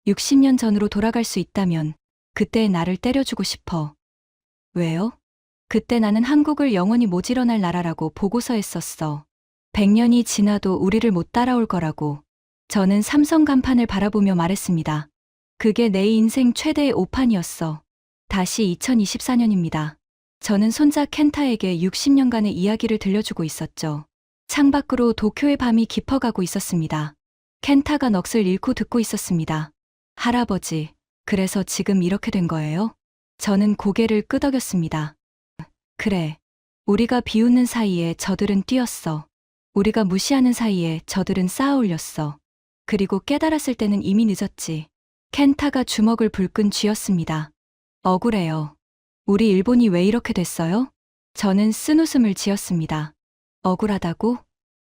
Speaker 1: 60년 전으로 돌아갈 수 있다면 그때의 나를 때려주고 싶어. 왜요? 그때 나는 한국을 영원히 모질어날 나라라고 보고서에 썼어. 100년이 지나도 우리를 못 따라올 거라고. 저는 삼성 간판을 바라보며 말했습니다. 그게 내 인생 최대의 오판이었어. 다시 2024년입니다. 저는 손자 켄타에게 60년간의 이야기를 들려주고 있었죠. 창밖으로 도쿄의 밤이 깊어가고 있었습니다. 켄타가 넋을 잃고 듣고 있었습니다. 할아버지, 그래서 지금 이렇게 된 거예요? 저는 고개를 끄덕였습니다. 그래. 우리가 비웃는 사이에 저들은 뛰었어. 우리가 무시하는 사이에 저들은 쌓아 올렸어. 그리고 깨달았을 때는 이미 늦었지. 켄타가 주먹을 불끈 쥐었습니다. 억울해요. 우리 일본이 왜 이렇게 됐어요? 저는 쓴웃음을 지었습니다. 억울하다고?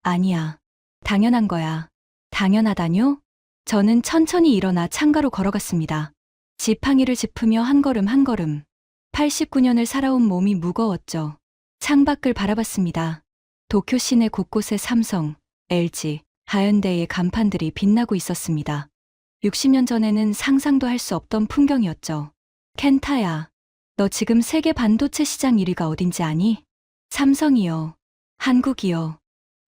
Speaker 1: 아니야. 당연한 거야. 당연하다뇨? 저는 천천히 일어나 창가로 걸어갔습니다. 지팡이를 짚으며 한 걸음 한 걸음. 89년을 살아온 몸이 무거웠죠. 창밖을 바라봤습니다. 도쿄 시내 곳곳에 삼성, LG, 하현대의 간판들이 빛나고 있었습니다. 60년 전에는 상상도 할 수 없던 풍경이었죠. 켄타야, 너 지금 세계 반도체 시장 1위가 어딘지 아니? 삼성이요. 한국이요.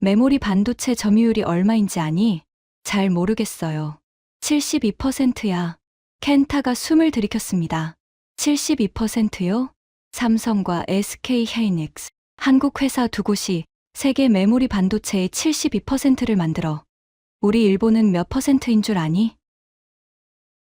Speaker 1: 메모리 반도체 점유율이 얼마인지 아니? 잘 모르겠어요. 72%야. 켄타가 숨을 들이켰습니다. 72%요? 삼성과 SK 하이닉스, 한국 회사 두 곳이 세계 메모리 반도체의 72%를 만들어. 우리 일본은 몇 퍼센트인 줄 아니?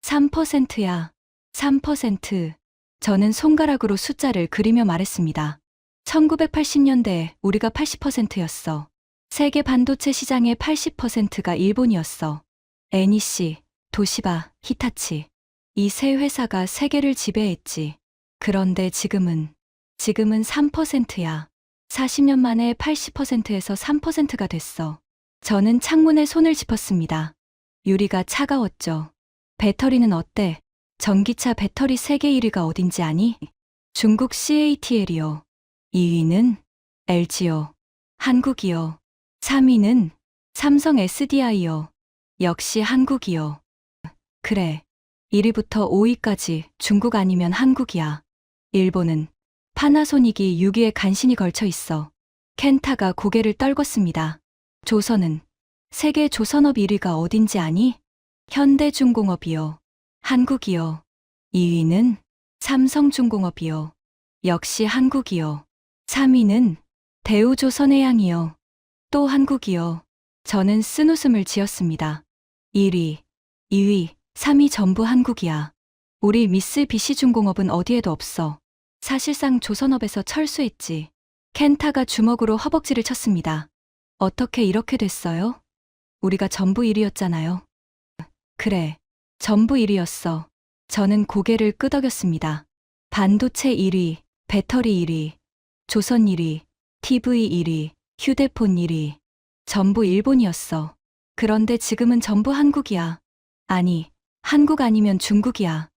Speaker 1: 3%야. 3%. 저는 손가락으로 숫자를 그리며 말했습니다. 1980년대 우리가 80%였어. 세계 반도체 시장의 80%가 일본이었어. NEC, 도시바, 히타치. 이 세 회사가 세계를 지배했지. 그런데 지금은 3%야. 40년 만에 80%에서 3%가 됐어. 저는 창문에 손을 짚었습니다. 유리가 차가웠죠. 배터리는 어때? 전기차 배터리 세계 1위가 어딘지 아니? 중국 CATL이요. 2위는 LG요. 한국이요. 3위는 삼성 SDI요. 역시 한국이요. 그래. 1위부터 5위까지 중국 아니면 한국이야. 일본은 파나소닉이 6위에 간신히 걸쳐 있어. 켄타가 고개를 떨궜습니다. 조선은 세계 조선업 1위가 어딘지 아니? 현대중공업이요. 한국이요. 2위는 삼성중공업이요. 역시 한국이요. 3위는 대우조선해양이요. 또 한국이요. 저는 쓴웃음을 지었습니다. 1위, 2위, 3위 전부 한국이야. 우리 미쓰비시중공업은 어디에도 없어. 사실상 조선업에서 철수했지. 켄타가 주먹으로 허벅지를 쳤습니다. 어떻게 이렇게 됐어요? 우리가 전부 1위였잖아요. 그래, 전부 1위였어. 저는 고개를 끄덕였습니다. 반도체 1위, 배터리 1위, 조선 1위, TV 1위, 휴대폰 1위. 전부 일본이었어. 그런데 지금은 전부 한국이야. 아니, 한국 아니면 중국이야.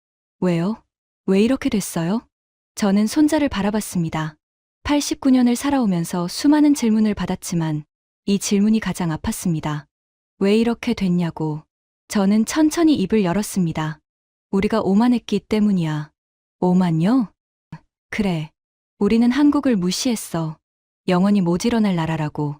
Speaker 1: 왜요? 왜 이렇게 됐어요? 저는 손자를 바라봤습니다. 89년을 살아오면서 수많은 질문을 받았지만 이 질문이 가장 아팠습니다. 왜 이렇게 됐냐고. 저는 천천히 입을 열었습니다. 우리가 오만했기 때문이야. 오만요? 그래. 우리는 한국을 무시했어. 영원히 못 일어날 나라라고.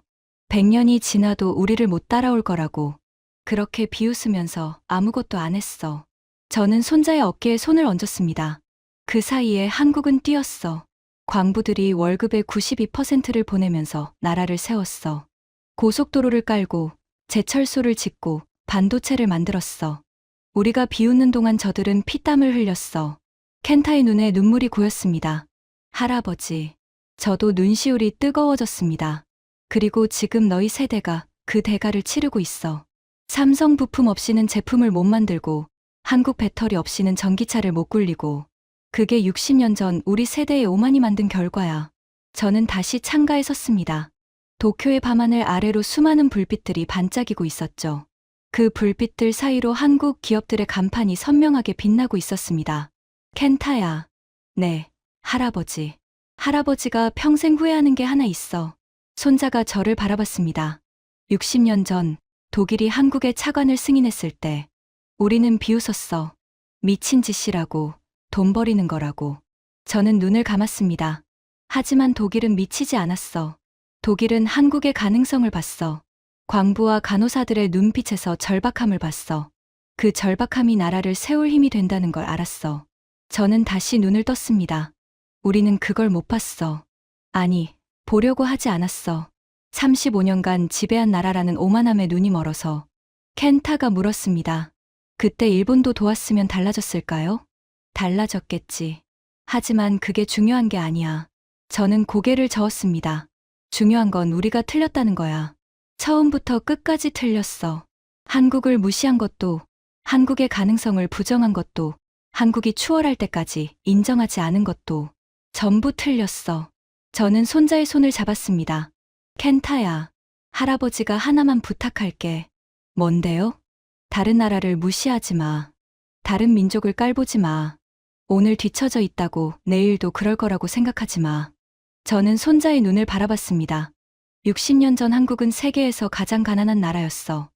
Speaker 1: 100년이 지나도 우리를 못 따라올 거라고. 그렇게 비웃으면서 아무것도 안 했어. 저는 손자의 어깨에 손을 얹었습니다. 그 사이에 한국은 뛰었어. 광부들이 월급의 92%를 보내면서 나라를 세웠어. 고속도로를 깔고 제철소를 짓고 반도체를 만들었어. 우리가 비웃는 동안 저들은 피땀을 흘렸어. 켄타의 눈에 눈물이 고였습니다. 할아버지, 저도 눈시울이 뜨거워졌습니다. 그리고 지금 너희 세대가 그 대가를 치르고 있어. 삼성 부품 없이는 제품을 못 만들고 한국 배터리 없이는 전기차를 못 굴리고 그게 60년 전 우리 세대의 오만이 만든 결과야. 저는 다시 창가에 섰습니다. 도쿄의 밤하늘 아래로 수많은 불빛들이 반짝이고 있었죠. 그 불빛들 사이로 한국 기업들의 간판이 선명하게 빛나고 있었습니다. 켄타야. 네, 할아버지. 할아버지가 평생 후회하는 게 하나 있어. 손자가 저를 바라봤습니다. 60년 전 독일이 한국의 차관을 승인했을 때 우리는 비웃었어. 미친 짓이라고, 돈 버리는 거라고. 저는 눈을 감았습니다. 하지만 독일은 미치지 않았어. 독일은 한국의 가능성을 봤어. 광부와 간호사들의 눈빛에서 절박함을 봤어. 그 절박함이 나라를 세울 힘이 된다는 걸 알았어. 저는 다시 눈을 떴습니다. 우리는 그걸 못 봤어. 아니, 보려고 하지 않았어. 35년간 지배한 나라라는 오만함에 눈이 멀어서. 켄타가 물었습니다. 그때 일본도 도왔으면 달라졌을까요? 달라졌겠지. 하지만 그게 중요한 게 아니야. 저는 고개를 저었습니다. 중요한 건 우리가 틀렸다는 거야. 처음부터 끝까지 틀렸어. 한국을 무시한 것도, 한국의 가능성을 부정한 것도, 한국이 추월할 때까지 인정하지 않은 것도 전부 틀렸어. 저는 손자의 손을 잡았습니다. 켄타야, 할아버지가 하나만 부탁할게. 뭔데요? 다른 나라를 무시하지 마. 다른 민족을 깔보지 마. 오늘 뒤처져 있다고 내일도 그럴 거라고 생각하지 마. 저는 손자의 눈을 바라봤습니다. 60년 전 한국은 세계에서 가장 가난한 나라였어.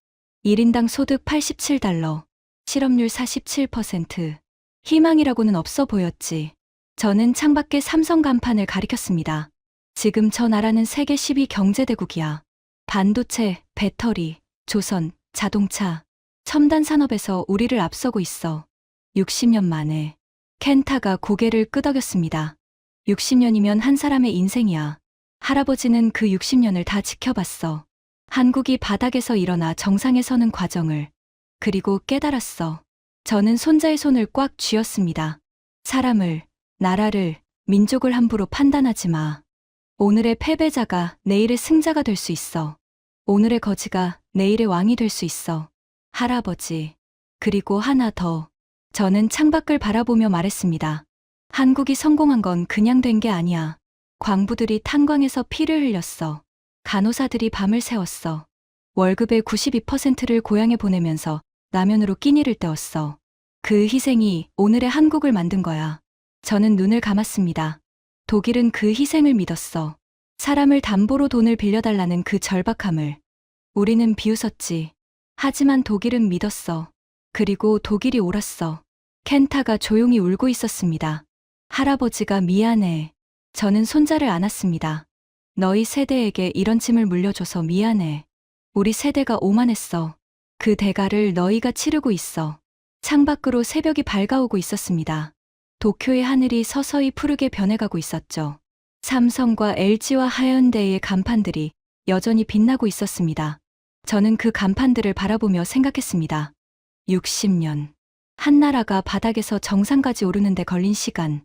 Speaker 1: 1인당 소득 87달러, 실업률 47%. 희망이라고는 없어 보였지. 저는 창밖에 삼성 간판을 가리켰습니다. 지금 저 나라는 세계 10위 경제대국이야. 반도체, 배터리, 조선, 자동차, 첨단 산업에서 우리를 앞서고 있어. 60년 만에. 켄타가 고개를 끄덕였습니다. 60년이면 한 사람의 인생이야. 할아버지는 그 60년을 다 지켜봤어. 한국이 바닥에서 일어나 정상에 서는 과정을. 그리고 깨달았어. 저는 손자의 손을 꽉 쥐었습니다. 사람을, 나라를, 민족을 함부로 판단하지 마. 오늘의 패배자가 내일의 승자가 될 수 있어. 오늘의 거지가 내일의 왕이 될 수 있어. 할아버지. 그리고 하나 더. 저는 창밖을 바라보며 말했습니다. 한국이 성공한 건 그냥 된 게 아니야. 광부들이 탄광에서 피를 흘렸어. 간호사들이 밤을 새웠어. 월급의 92%를 고향에 보내면서 라면으로 끼니를 때웠어. 그 희생이 오늘의 한국을 만든 거야. 저는 눈을 감았습니다. 독일은 그 희생을 믿었어. 사람을 담보로 돈을 빌려달라는 그 절박함을. 우리는 비웃었지. 하지만 독일은 믿었어. 그리고 독일이 옳았어. 켄타가 조용히 울고 있었습니다. 할아버지가 미안해. 저는 손자를 안았습니다. 너희 세대에게 이런 짐을 물려줘서 미안해. 우리 세대가 오만했어. 그 대가를 너희가 치르고 있어. 창밖으로 새벽이 밝아오고 있었습니다. 도쿄의 하늘이 서서히 푸르게 변해가고 있었죠. 삼성과 LG와 하현대의 간판들이 여전히 빛나고 있었습니다. 저는 그 간판들을 바라보며 생각했습니다. 60년. 한 나라가 바닥에서 정상까지 오르는데 걸린 시간.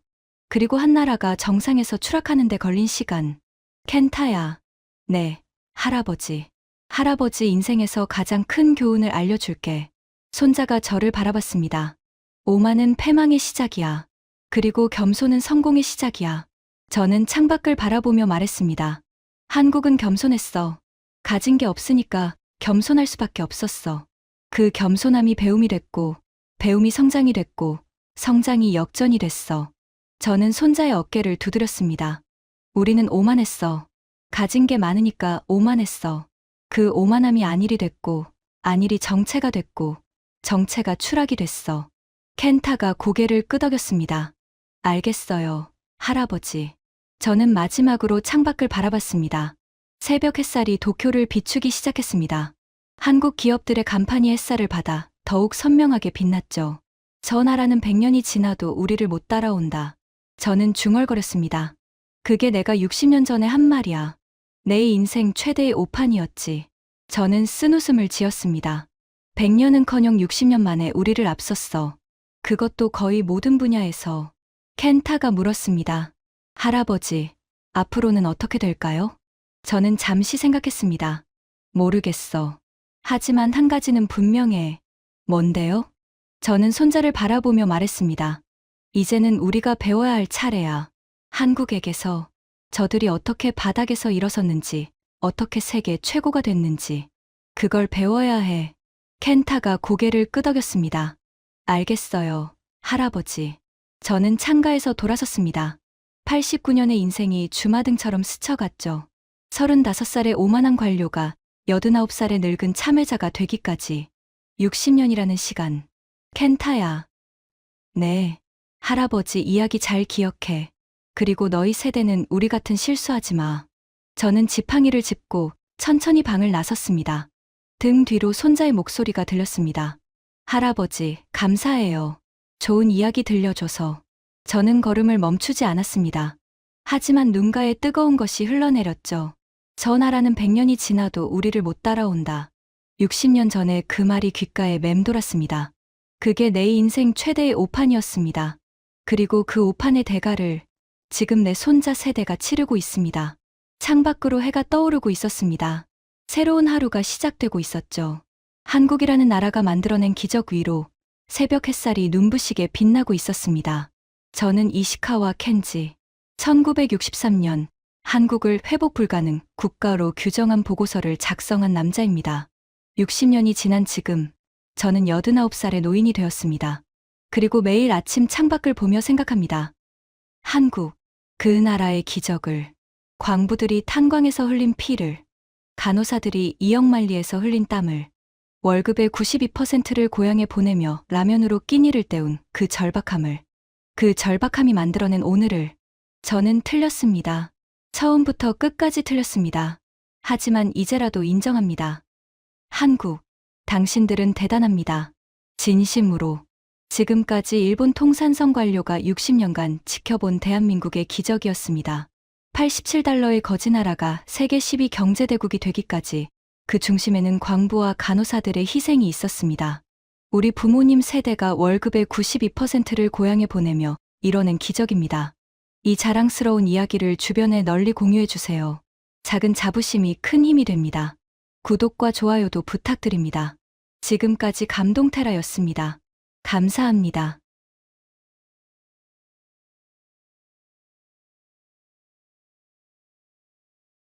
Speaker 1: 그리고 한 나라가 정상에서 추락하는데 걸린 시간. 켄타야. 네, 할아버지. 할아버지 인생에서 가장 큰 교훈을 알려줄게. 손자가 저를 바라봤습니다. 오만은 패망의 시작이야. 그리고 겸손은 성공의 시작이야. 저는 창밖을 바라보며 말했습니다. 한국은 겸손했어. 가진 게 없으니까 겸손할 수밖에 없었어. 그 겸손함이 배움이 됐고, 배움이 성장이 됐고, 성장이 역전이 됐어. 저는 손자의 어깨를 두드렸습니다. 우리는 오만했어. 가진 게 많으니까 오만했어. 그 오만함이 안일이 됐고, 안일이 정체가 됐고, 정체가 추락이 됐어. 켄타가 고개를 끄덕였습니다. 알겠어요, 할아버지. 저는 마지막으로 창밖을 바라봤습니다. 새벽 햇살이 도쿄를 비추기 시작했습니다. 한국 기업들의 간판이 햇살을 받아 더욱 선명하게 빛났죠. 저 나라는 100년이 지나도 우리를 못 따라온다. 저는 중얼거렸습니다. 그게 내가 60년 전에 한 말이야. 내 인생 최대의 오판이었지. 저는 쓴웃음을 지었습니다. 100년은커녕 60년 만에 우리를 앞섰어. 그것도 거의 모든 분야에서. 켄타가 물었습니다. 할아버지, 앞으로는 어떻게 될까요? 저는 잠시 생각했습니다. 모르겠어. 하지만 한 가지는 분명해. 뭔데요? 저는 손자를 바라보며 말했습니다. 이제는 우리가 배워야 할 차례야. 한국에게서 저들이 어떻게 바닥에서 일어섰는지, 어떻게 세계 최고가 됐는지, 그걸 배워야 해. 켄타가 고개를 끄덕였습니다. 알겠어요, 할아버지. 저는 창가에서 돌아섰습니다. 89년의 인생이 주마등처럼 스쳐갔죠. 35살의 오만한 관료가 89살의 늙은 참회자가 되기까지 60년이라는 시간. 켄타야. 네, 할아버지 이야기 잘 기억해. 그리고 너희 세대는 우리 같은 실수하지 마. 저는 지팡이를 짚고 천천히 방을 나섰습니다. 등 뒤로 손자의 목소리가 들렸습니다. 할아버지, 감사해요. 좋은 이야기 들려줘서. 저는 걸음을 멈추지 않았습니다. 하지만 눈가에 뜨거운 것이 흘러내렸죠. 저 나라는 100년이 지나도 우리를 못 따라온다. 60년 전에 그 말이 귓가에 맴돌았습니다. 그게 내 인생 최대의 오판이었습니다. 그리고 그 오판의 대가를 지금 내 손자 세대가 치르고 있습니다. 창밖으로 해가 떠오르고 있었습니다. 새로운 하루가 시작되고 있었죠. 한국이라는 나라가 만들어낸 기적 위로 새벽 햇살이 눈부시게 빛나고 있었습니다. 저는 이시카와 켄지. 1963년 한국을 회복 불가능 국가로 규정한 보고서를 작성한 남자입니다. 60년이 지난 지금 저는 89살의 노인이 되었습니다. 그리고 매일 아침 창밖을 보며 생각합니다. 한국, 그 나라의 기적을, 광부들이 탄광에서 흘린 피를, 간호사들이 이역만리에서 흘린 땀을, 월급의 92%를 고향에 보내며 라면으로 끼니를 때운 그 절박함을, 그 절박함이 만들어낸 오늘을. 저는 틀렸습니다. 처음부터 끝까지 틀렸습니다. 하지만 이제라도 인정합니다. 한국, 당신들은 대단합니다. 진심으로. 지금까지 일본 통산성 관료가 60년간 지켜본 대한민국의 기적이었습니다. 87달러의 거지나라가 세계 10위 경제대국이 되기까지 그 중심에는 광부와 간호사들의 희생이 있었습니다. 우리 부모님 세대가 월급의 92%를 고향에 보내며 이뤄낸 기적입니다. 이 자랑스러운 이야기를 주변에 널리 공유해 주세요. 작은 자부심이 큰 힘이 됩니다. 구독과 좋아요도 부탁드립니다. 지금까지 감동테라였습니다. 감사합니다.